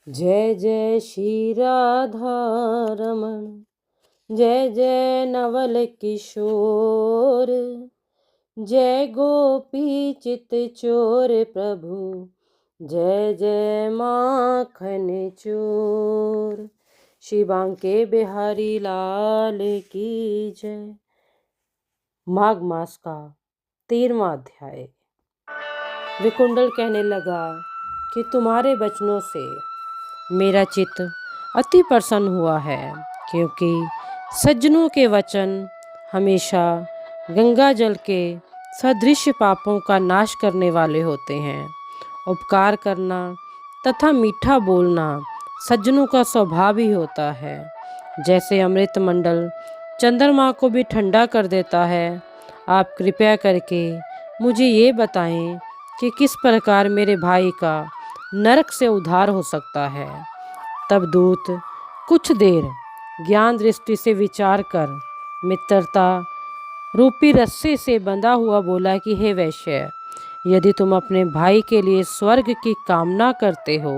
जय जय श्री राधा रमण, जय जय नवल किशोर, जय गोपी चित चोर प्रभु, जय जय माखन चोर। श्री बांके बिहारी लाल की जय। माघ मास का 13वां अध्याय। विकुंडल कहने लगा कि तुम्हारे वचनों से मेरा चित्त अति प्रसन्न हुआ है, क्योंकि सज्जनों के वचन हमेशा गंगा जल के सदृश पापों का नाश करने वाले होते हैं। उपकार करना तथा मीठा बोलना सज्जनों का स्वभाव ही होता है। जैसे अमृत मंडल चंद्रमा को भी ठंडा कर देता है, आप कृपया करके मुझे ये बताएं कि किस प्रकार मेरे भाई का नरक से उद्धार हो सकता है। तब दूत कुछ देर ज्ञान दृष्टि से विचार कर मित्रता रूपी रस्से से बंधा हुआ बोला कि हे वैश्य, यदि तुम अपने भाई के लिए स्वर्ग की कामना करते हो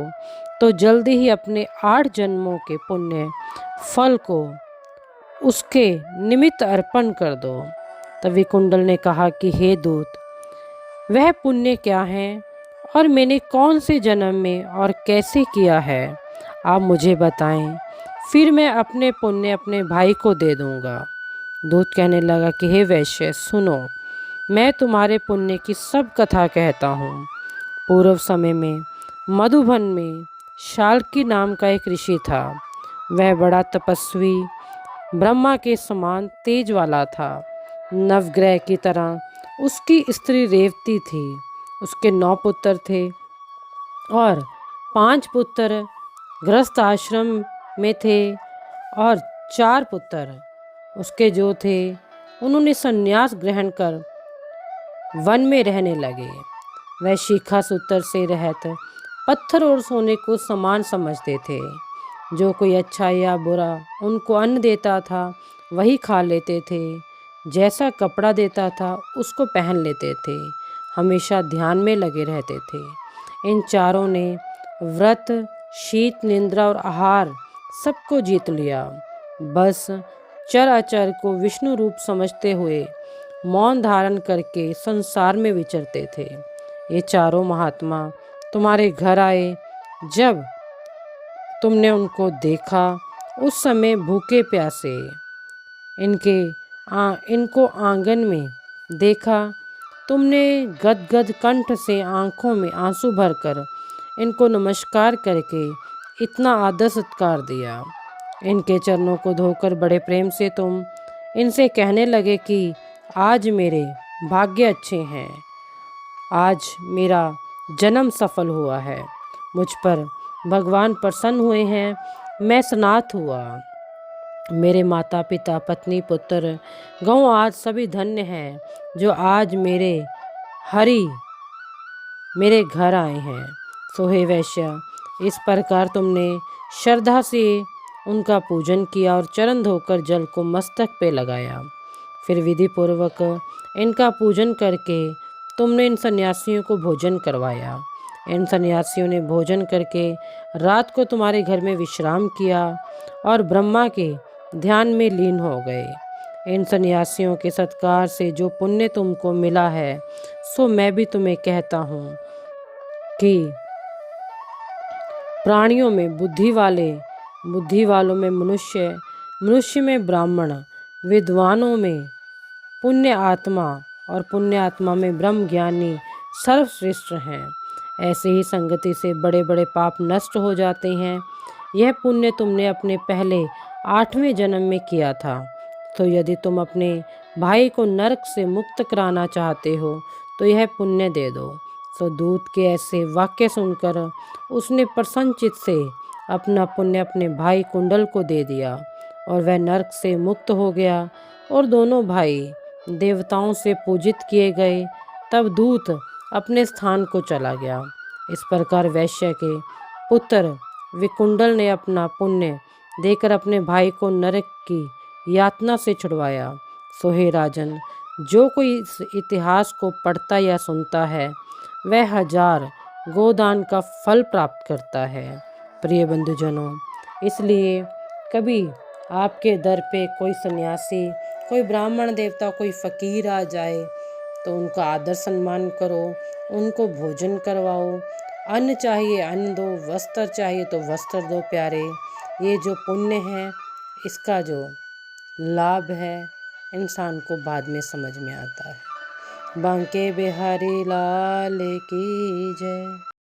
तो जल्दी ही अपने 8 जन्मों के पुण्य फल को उसके निमित्त अर्पण कर दो। तब विकुंडल ने कहा कि हे दूत, वह पुण्य क्या है और मैंने कौन से जन्म में और कैसे किया है, आप मुझे बताएं, फिर मैं अपने पुण्य अपने भाई को दे दूंगा। दूत कहने लगा कि हे वैश्य सुनो, मैं तुम्हारे पुण्य की सब कथा कहता हूँ। पूर्व समय में मधुबन में शाल्की नाम का एक ऋषि था। वह बड़ा तपस्वी, ब्रह्मा के समान तेज वाला था। नवग्रह की तरह उसकी स्त्री रेवती थी। उसके 9 पुत्र थे और 5 पुत्र गृहस्थ आश्रम में थे और 4 पुत्र उसके जो थे उन्होंने संन्यास ग्रहण कर वन में रहने लगे। वह शिखा सूत्र से रहत पत्थर और सोने को समान समझते थे। जो कोई अच्छा या बुरा उनको अन्न देता था वही खा लेते थे, जैसा कपड़ा देता था उसको पहन लेते थे, हमेशा ध्यान में लगे रहते थे। इन चारों ने व्रत, शीत, निद्रा और आहार सबको जीत लिया। बस चर अचर को विष्णु रूप समझते हुए मौन धारण करके संसार में विचरते थे। ये चारों महात्मा तुम्हारे घर आए। जब तुमने उनको देखा उस समय भूखे प्यासे इनको आंगन में देखा। तुमने गदगद कंठ से आंखों में आंसू भरकर इनको नमस्कार करके इतना आदर सत्कार दिया। इनके चरणों को धोकर बड़े प्रेम से तुम इनसे कहने लगे कि आज मेरे भाग्य अच्छे हैं, आज मेरा जन्म सफल हुआ है, मुझ पर भगवान प्रसन्न हुए हैं, मैं स्नात हुआ, मेरे माता पिता पत्नी पुत्र गौ आज सभी धन्य हैं जो आज मेरे घर आए हैं। सो हे वैश्य, इस प्रकार तुमने श्रद्धा से उनका पूजन किया और चरण धोकर जल को मस्तक पे लगाया। फिर विधि पूर्वक इनका पूजन करके तुमने इन सन्यासियों को भोजन करवाया। इन सन्यासियों ने भोजन करके रात को तुम्हारे घर में विश्राम किया और ब्रह्मा के ध्यान में लीन हो गए। इन सन्यासियों के सत्कार से जो पुण्य तुमको मिला है सो मैं भी तुम्हें कहता हूँ कि प्राणियों में बुद्धि वालों में मनुष्य में ब्राह्मण, विद्वानों में पुण्य आत्मा और पुण्य आत्मा में ब्रह्म ज्ञानी सर्वश्रेष्ठ हैं। ऐसे ही संगति से बड़े बड़े पाप नष्ट हो जाते हैं। यह पुण्य तुमने अपने पहले 8वें जन्म में किया था। तो यदि तुम अपने भाई को नरक से मुक्त कराना चाहते हो तो यह पुण्य दे दो। तो दूत के ऐसे वाक्य सुनकर उसने प्रसन्नचित से अपना पुण्य अपने भाई कुंडल को दे दिया और वह नरक से मुक्त हो गया और दोनों भाई देवताओं से पूजित किए गए। तब दूत अपने स्थान को चला गया। इस प्रकार वैश्य के पुत्र विकुंडल ने अपना पुण्य देकर अपने भाई को नरक की यातना से छुड़वाया। सो हे राजन, जो कोई इस इतिहास को पढ़ता या सुनता है वह 1000 गोदान का फल प्राप्त करता है। प्रिय बंधुजनों। इसलिए कभी आपके दर पे कोई सन्यासी, कोई ब्राह्मण देवता, कोई फ़कीर आ जाए तो उनका आदर सम्मान करो, उनको भोजन करवाओ। अन्न चाहिए अन्न दो, वस्त्र चाहिए तो वस्त्र दो प्यारे। ये जो पुण्य है, इसका जो लाभ है, इंसान को बाद में समझ में आता है। बांके बिहारी लाल की जय।